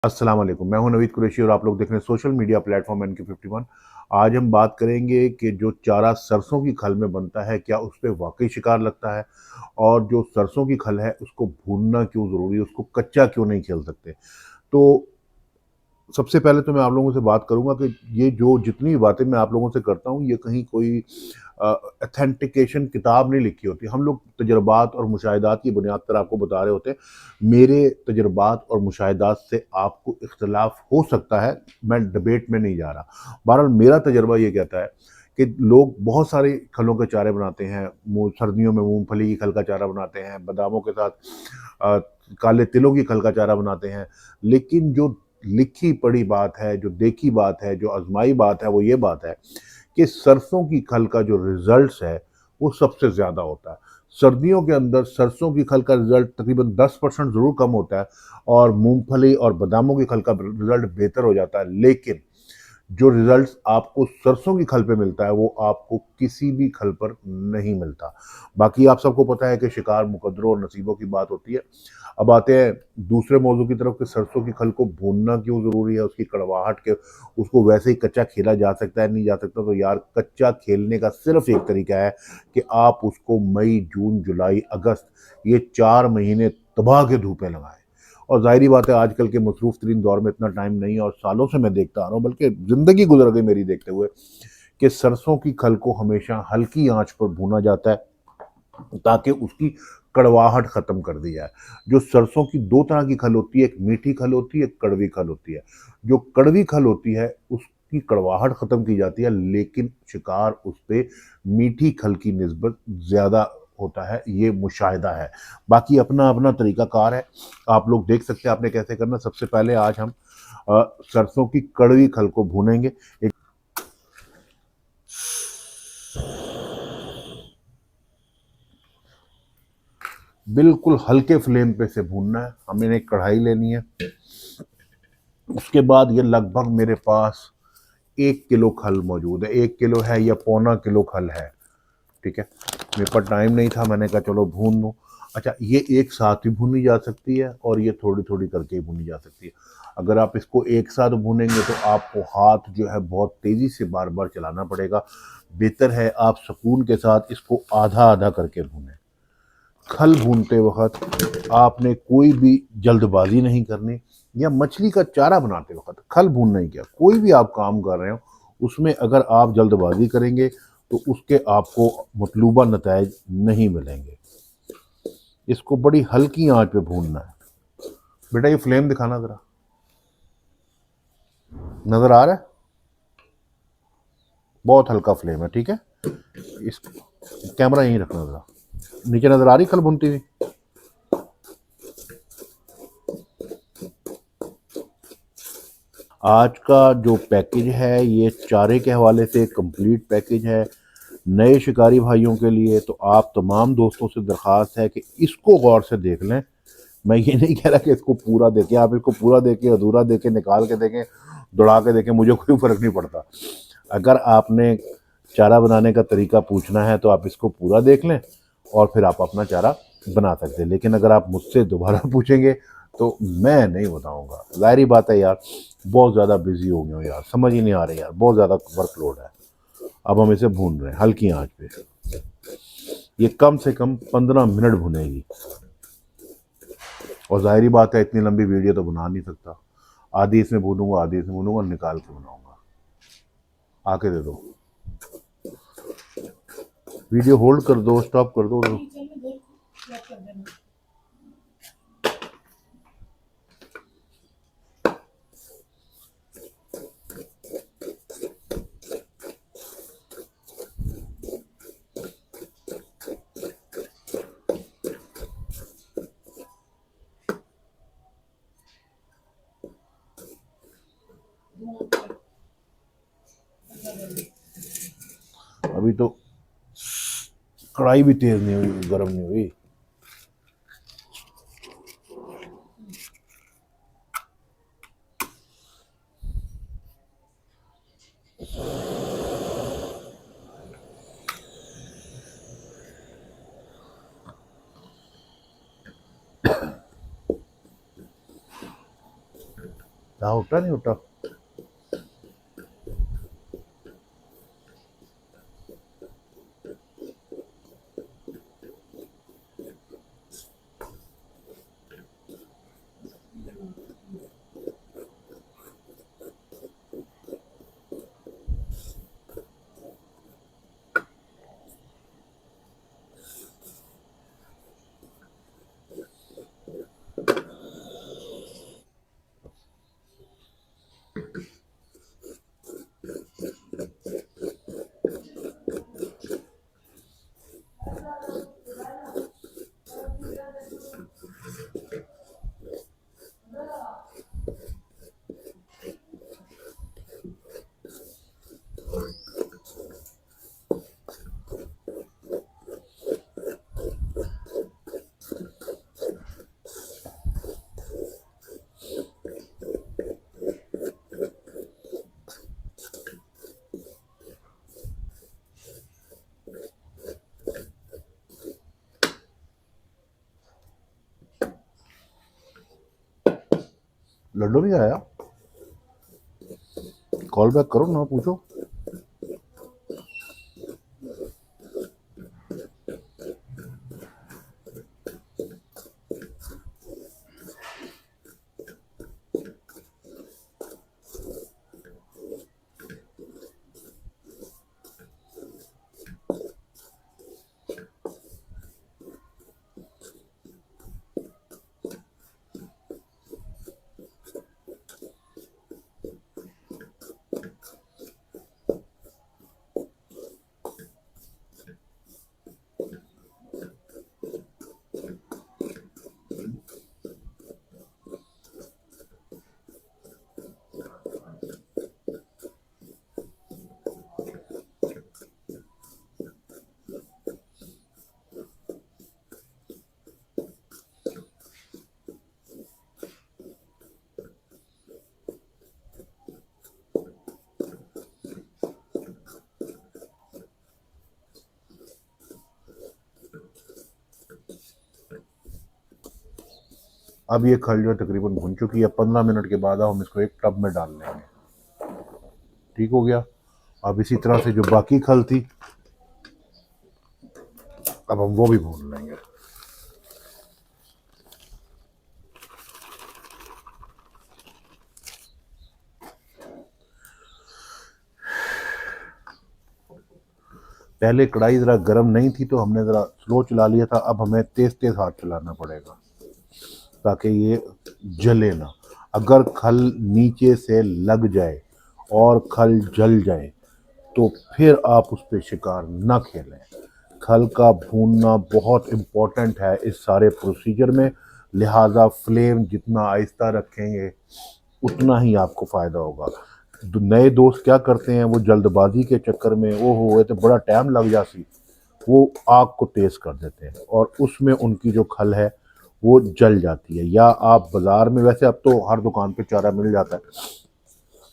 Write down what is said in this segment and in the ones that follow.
अस्सलाम वालेकुम। मैं हूं नवीद कुरैशी और आप लोग देख रहे हैं सोशल मीडिया प्लेटफॉर्म NK51। आज हम बात करेंगे कि जो चारा सरसों की खल में बनता है क्या उस पे वाकई शिकार लगता है, और जो सरसों की खल है उसको भूनना क्यों ज़रूरी है, उसको कच्चा क्यों नहीं खेल सकते। तो सबसे पहले तो मैं आप लोगों से बात करूंगा कि ये जो जितनी बातें मैं आप लोगों से करता हूँ ये कहीं कोई अथेंटिकेशन किताब नहीं लिखी होती। हम लोग तजर्बात और मुशाहिदात की बुनियाद पर आपको बता रहे होते हैं। मेरे तजर्बात और मुशाहिदात से आपको इख्तलाफ हो सकता है, मैं डिबेट में नहीं जा रहा। बहरहाल मेरा तजर्बा ये कहता है कि लोग बहुत सारे खलों के चारे बनाते हैं। सर्दियों में मूंगफली की खल का चारा बनाते हैं, बादामों के साथ अ, काले तिलों की खल का चारा बनाते हैं। लेकिन जो लिखी पढ़ी बात है, जो देखी बात है, जो आजमाई बात है, वो ये बात है कि सरसों की खल का जो रिजल्ट्स है वो सबसे ज़्यादा होता है। सर्दियों के अंदर सरसों की खल का रिजल्ट तकरीबन 10% ज़रूर कम होता है, और मूंगफली और बादामों की खल का रिजल्ट बेहतर हो जाता है। लेकिन जो रिजल्ट्स आपको सरसों की खल पे मिलता है वो आपको किसी भी खल पर नहीं मिलता। बाकी आप सबको पता है कि शिकार मुकद्दरों और नसीबों की बात होती है। अब आते हैं दूसरे मौजू की तरफ कि सरसों की खल को भूनना क्यों ज़रूरी है, उसकी कड़वाहट के उसको वैसे ही कच्चा खेला जा सकता है नहीं जा सकता। तो यार, कच्चा खेलने का सिर्फ एक तरीका है कि आप उसको मई, जून, जुलाई, अगस्त, ये 4 महीने तबाह के धूपे लगाएं। और ज़ाहिरी बात है आजकल के मसरूफ़ तरीन दौर में इतना टाइम नहीं है, और सालों से मैं देखता आ रहा हूँ, बल्कि ज़िंदगी गुजर गई मेरी देखते हुए, कि सरसों की खल को हमेशा हल्की आंच पर भूना जाता है ताकि उसकी कड़वाहट ख़त्म कर दी जाए। जो सरसों की दो तरह की खल होती है, एक मीठी खल होती है, एक कड़वी खल होती है। जो कड़वी खल होती है उसकी कड़वाहट ख़त्म की जाती है, लेकिन शिकार उस पे मीठी खल की निस्बत ज़्यादा होता है, ये मुशाहिदा है। बाकी अपना अपना तरीक़ाकार है, आप लोग देख सकते हैं आपने कैसे करना। सबसे पहले आज हम सरसों की कड़वी खल को भूनेंगे। एक बिल्कुल हल्के फ्लेम पे से भूनना है। हमें एक कढ़ाई लेनी है। उसके बाद ये लगभग मेरे पास 1 किलो खल मौजूद है। 1 किलो है या पौना किलो खल है, ठीक है। मेरे पास टाइम नहीं था, मैंने कहा चलो भून लूँ। अच्छा, ये एक साथ भी भूनी जा सकती है और ये थोड़ी थोड़ी करके ही भूनी जा सकती है। अगर आप इसको एक साथ भूनेंगे तो आपको हाथ जो है बहुत तेज़ी से बार बार चलाना पड़ेगा। बेहतर है आप सुकून के साथ इसको आधा आधा करके भूनें। खल भूनते वक्त आपने कोई भी जल्दबाजी नहीं करनी, या मछली का चारा बनाते वक्त खल भूनना ही क्या, कोई भी आप काम कर रहे हो उसमें अगर आप जल्दबाजी करेंगे तो उसके आपको मतलूबा नतायज नहीं मिलेंगे। इसको बड़ी हल्की आंच पे भूनना है। बेटा ये फ्लेम दिखाना जरा, नजर आ रहा है? बहुत हल्का फ्लेम है, ठीक है। इस कैमरा यहीं रखना जरा। नीचे नजर आ रही खल भूनती हुई? आज का जो पैकेज है ये चारे के हवाले से कंप्लीट पैकेज है नए शिकारी भाइयों के लिए। तो आप तमाम दोस्तों से दरख्वास्त है कि इसको गौर से देख लें। मैं ये नहीं कह रहा कि इसको पूरा देखें, आप इसको पूरा देखें, अधूरा देखें, निकाल के देखें, दौड़ा के देखें, मुझे कोई फ़र्क नहीं पड़ता। अगर आपने चारा बनाने का तरीका पूछना है तो आप इसको पूरा देख लें और फिर आप अपना चारा बना सकते हैं। लेकिन अगर आप मुझसे दोबारा पूछेंगे तो मैं नहीं बताऊंगा। ज़ाहिरी बात है यार, बहुत ज़्यादा बिजी हो गया हूँ यार, समझ ही नहीं आ रही यार, बहुत ज़्यादा वर्कलोड है। अब हम इसे भून रहे हैं हल्की आंच पे। ये कम से कम 15 मिनट भुनेगी। और ज़ाहिरी बात है इतनी लंबी वीडियो तो बना नहीं सकता। आधी इसमें भूनूंगा, आधी इसमें भूनूंगा, निकाल के बनाऊंगा। आके दे दो, वीडियो होल्ड कर दो, स्टॉप कर दो। अभी तो कढ़ाई भी तेज नहीं हुई, गर्म नहीं हुई। हाँ, उठा नहीं उठा। लड्डू भी आया, कॉल बैक करो ना, पूछो। अब ये खल जो है तकरीबन भुन चुकी है। 15 मिनट के बाद हम इसको एक टब में डाल लेंगे। ठीक हो गया। अब इसी तरह से जो बाकी खल थी, अब हम वो भी भून लेंगे। पहले कढ़ाई ज़रा गर्म नहीं थी तो हमने ज़रा स्लो चला लिया था, अब हमें तेज़ तेज़ हाथ चलाना पड़ेगा ताकि ये जले ना। अगर खल नीचे से लग जाए और खल जल जाए तो फिर आप उस पर शिकार ना खेलें। खल का भूनना बहुत इम्पोर्टेंट है इस सारे प्रोसीजर में, लिहाजा फ्लेम जितना आहिस्ता रखेंगे उतना ही आपको फ़ायदा होगा। नए दोस्त क्या करते हैं, वो जल्दबाजी के चक्कर में ओहो ये तो बड़ा टाइम लग जाती, वो आग को तेज़ कर देते हैं और उसमें उनकी जो खल है वो जल जाती है। या आप बाज़ार में, वैसे अब तो हर दुकान पे चारा मिल जाता है,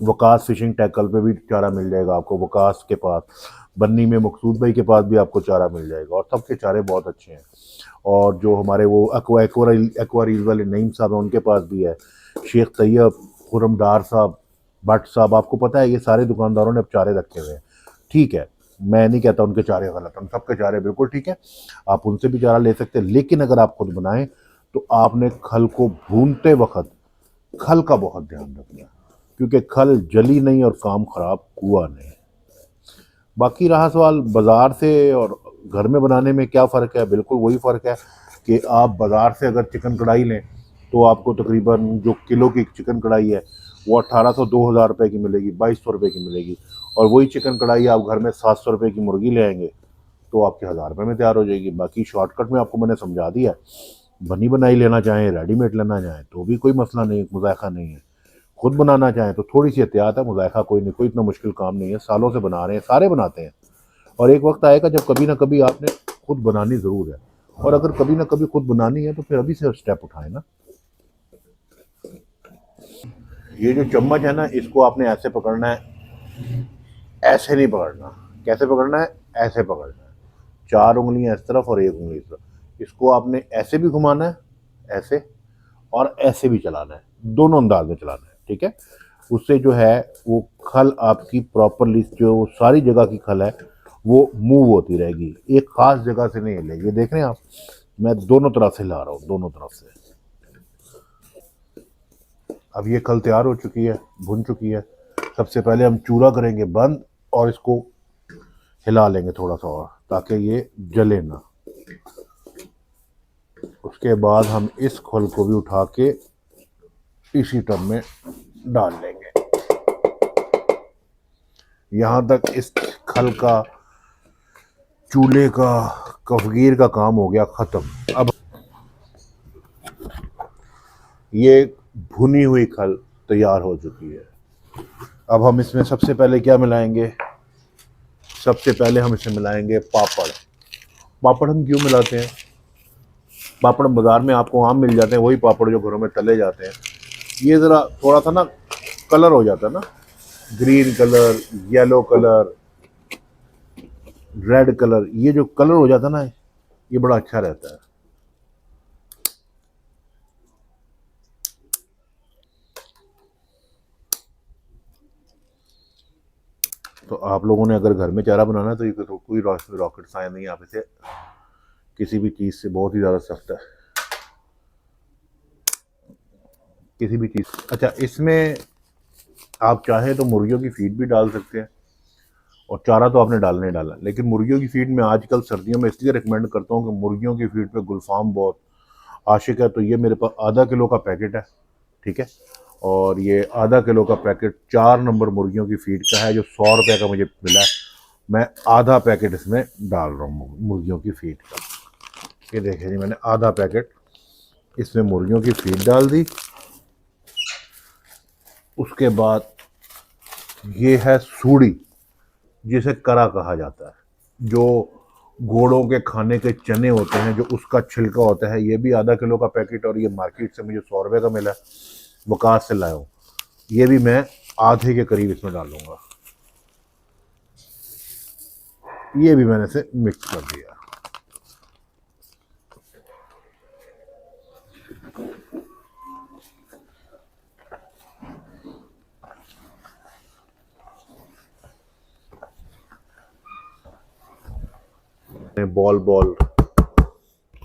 वकास फिशिंग टैकल पे भी चारा मिल जाएगा आपको, वकास के पास, बन्नी में मकसूद भाई के पास भी आपको चारा मिल जाएगा और सबके चारे बहुत अच्छे हैं। और जो हमारे वो एक्वारीज वाले नईम साहब हैं उनके पास भी है, शेख तैयब, खुरमदार साहब, भट्ट साहब, आपको पता है ये सारे दुकानदारों ने अब चारे रखे हुए हैं। ठीक है, मैं नहीं कहता उनके चारे गलत हैं, सबके चारे बिल्कुल ठीक है, आप उनसे भी चारा ले सकते हैं। लेकिन अगर आप खुद बनाएं तो आपने खल को भूनते वक्त खल का बहुत ध्यान रखना है, क्योंकि खल जली नहीं और काम खराब हुआ नहीं। बाकी रहा सवाल बाज़ार से और घर में बनाने में क्या फ़र्क है, बिल्कुल वही फ़र्क है कि आप बाज़ार से अगर चिकन कढ़ाई लें तो आपको तकरीबन जो किलो की चिकन कढ़ाई है वो 1800 2000 रुपये की मिलेगी, 2200 रुपये की मिलेगी। और वही चिकन कढ़ाई आप घर में 700 रुपये की मुर्गी ले आएंगे तो आपके 1000 रुपये में तैयार हो जाएगी। बाकी शॉर्टकट में आपको मैंने समझा दिया है, बनी बनाई लेना चाहें, रेडीमेड लेना चाहें तो भी कोई मसला नहीं, मुज़ायक़ा नहीं है। खुद बनाना चाहें तो थोड़ी सी एहतियात है, मुज़ायक़ा कोई नहीं, कोई इतना मुश्किल काम नहीं है, सालों से बना रहे हैं, सारे बनाते हैं। और एक वक्त आएगा जब कभी ना कभी आपने खुद बनानी ज़रूर है, और अगर कभी ना कभी खुद बनानी है तो फिर अभी से स्टेप उठाएं ना। ये जो चम्मच है ना, इसको आपने ऐसे पकड़ना है, ऐसे नहीं पकड़ना। कैसे पकड़ना है? ऐसे पकड़ना है, 4 उंगलियां इस तरफ और 1 उंगली इस तरफ। इसको आपने ऐसे भी घुमाना है, ऐसे, और ऐसे भी चलाना है, दोनों अंदाज में चलाना है। ठीक है। उससे जो है वो खल आपकी प्रॉपरली, जो सारी जगह की खल है वो मूव होती रहेगी, एक खास जगह से नहीं हिलेगी। ये देख रहे हैं आप, मैं दोनों तरफ से ला रहा हूँ, दोनों तरफ से। अब ये खल तैयार हो चुकी है, भुन चुकी है। सबसे पहले हम चूरा करेंगे बंद और इसको हिला लेंगे थोड़ा सा और, ताकि ये जले ना। उसके बाद हम इस खल को भी उठा के इसी टब में डाल लेंगे। यहाँ तक इस खल का, चूल्हे का, कफगीर का काम हो गया ख़त्म। अब ये भुनी हुई खल तैयार हो चुकी है। अब हम इसमें सबसे पहले क्या मिलाएंगे? सबसे पहले हम इसमें मिलाएंगे पापड़। पापड़ हम क्यों मिलाते हैं? पापड़ बाज़ार में आपको आम मिल जाते हैं, वही पापड़ जो घरों में तले जाते हैं। ये ज़रा थोड़ा सा ना कलर हो जाता है ना, green colour, yellow colour, red colour, ये जो कलर हो जाता है ना, ये बड़ा अच्छा रहता है। तो आप लोगों ने अगर घर में चारा बनाना है तो ये कोई रॉकेट साइंस नहीं है, आप इसे किसी भी चीज़ से बहुत ही ज़्यादा सख्त है, किसी भी चीज़। अच्छा, इसमें आप चाहें तो मुर्गियों की फीड भी डाल सकते हैं, और चारा तो आपने डालना ही डाला, लेकिन मुर्गियों की फीड में आजकल सर्दियों में इसलिए रिकमेंड करता हूँ कि मुर्गियों की फीड पे गुलफाम बहुत आशिक है। तो ये मेरे पास आधा किलो का पैकेट है, ठीक है। और ये आधा किलो का पैकेट 4 नंबर मुर्गियों की फीड का है, जो 100 रुपये का मुझे मिला है। मैं आधा पैकेट इसमें डाल रहा हूँ मुर्गियों की फीड का। ये देखिए जी, मैंने आधा पैकेट इसमें मुर्गियों की फीड डाल दी। उसके बाद ये है सूड़ी, जिसे करा कहा जाता है, जो घोड़ों के खाने के चने होते हैं, जो उसका छिलका होता है। ये भी आधा किलो का पैकेट, और ये मार्केट से मुझे 100 रुपये का मिला, वकास से लाया हूँ। ये भी मैं आधे के करीब इसमें डालूंगा। ये भी मैंने इसे मिक्स कर दिया। बॉल बॉल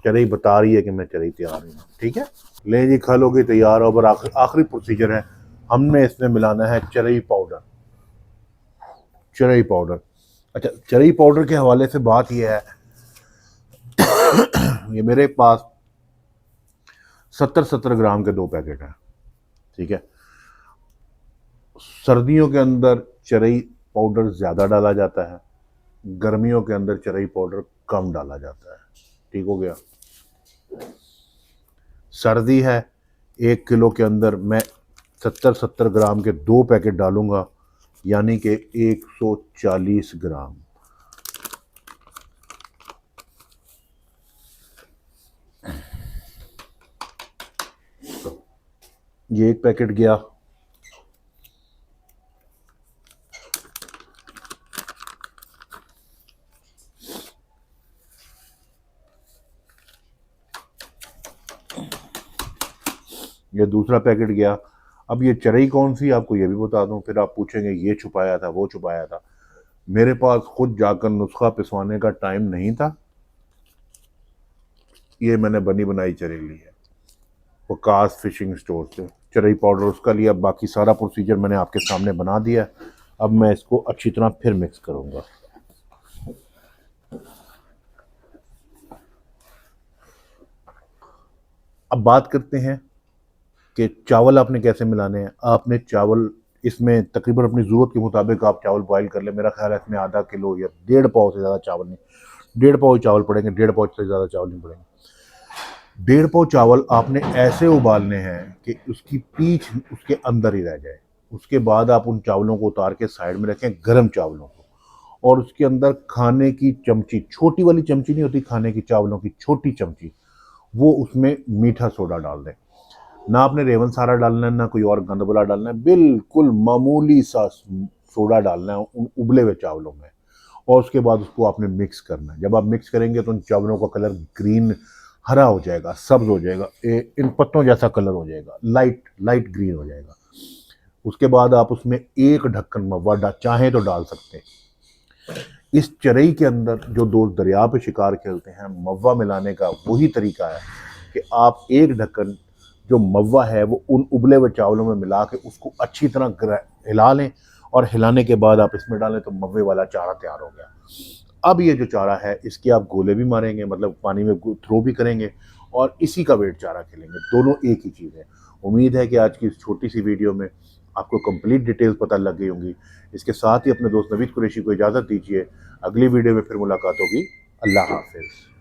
चरई बता रही है कि मैं चरई तैयार हूँ, ठीक है। ले जी, खल हो गई तैयार। और आखिरी प्रोसीजर है, हमने इसमें मिलाना है चरई पाउडर। चरई पाउडर, अच्छा, चरई पाउडर के हवाले से बात यह है, ये मेरे पास 70-70 ग्राम के 2 पैकेट हैं, ठीक है। सर्दियों के अंदर चरई पाउडर ज़्यादा डाला जाता है, गर्मियों के अंदर चरई पाउडर कम डाला जाता है, ठीक हो गया। सर्दी है, 1 किलो के अंदर मैं 70-70 ग्राम के 2 पैकेट डालूंगा, यानी कि 140 ग्राम। ये 1 पैकेट गया। ये दूसरा पैकेट गया। अब ये चरई कौन सी, आपको ये भी बता दूं, फिर आप पूछेंगे ये छुपाया था वो छुपाया था। मेरे पास खुद जाकर नुस्खा पिसवाने का टाइम नहीं था। ये मैंने बनी बनाई चरई ली है वकास फिशिंग स्टोर से, चरई पाउडर उसका लिया। बाकी सारा प्रोसीजर मैंने आपके सामने बना दिया। अब मैं इसको अच्छी तरह फिर मिक्स करूंगा। अब बात करते हैं कि चावल आपने कैसे मिलाने हैं। आपने चावल इसमें तकरीबन अपनी ज़रूरत के मुताबिक आप चावल बॉयल कर ले। मेरा ख्याल है इसमें आधा किलो या 1.5 पाव से ज़्यादा चावल नहीं, 1.5 पाव चावल पड़ेंगे, 1.5 पाव से ज़्यादा चावल नहीं पड़ेंगे। 1.5 पाव चावल आपने ऐसे उबालने हैं कि उसकी पीछ उसके अंदर ही रह जाए। उसके बाद आप उन चावलों को उतार के साइड में रखें, गर्म चावलों को, और उसके अंदर खाने की चमची, छोटी वाली चमची नहीं होती खाने की, चावलों की छोटी चमची, वो उसमें मीठा सोडा डाल दें। ना आपने रेवन सारा डालना है, ना कोई और गंदबुला डालना है, बिल्कुल मामूली सा सोडा डालना है उन उबले हुए चावलों में। और उसके बाद उसको आपने मिक्स करना है। जब आप मिक्स करेंगे तो उन चावलों का कलर ग्रीन, हरा हो जाएगा, सब्ज हो जाएगा, इन पत्तों जैसा कलर हो जाएगा, लाइट लाइट ग्रीन हो जाएगा। उसके बाद आप उसमें एक ढक्कन मवा चाहें तो डाल सकते हैं। इस चरई के अंदर जो दोस्त दरिया पे शिकार खेलते हैं, मवा मिलाने का वही तरीका है कि आप एक ढक्कन जो मवा है वो उन उबले हुए चावलों में मिला के उसको अच्छी तरह हिला लें, और हिलाने के बाद आप इसमें डालें तो मवे वाला चारा तैयार हो गया। अब ये जो चारा है इसके आप गोले भी मारेंगे, मतलब पानी में थ्रो भी करेंगे, और इसी का वेट चारा खेलेंगे, दोनों एक ही चीज़ है। उम्मीद है कि आज की इस छोटी सी वीडियो में आपको कंप्लीट डिटेल्स पता लग गई होंगी। इसके साथ ही अपने दोस्त नवीद कुरैशी को इजाज़त दीजिए। अगली वीडियो में फिर मुलाकात होगी। अल्लाह हाफिज़।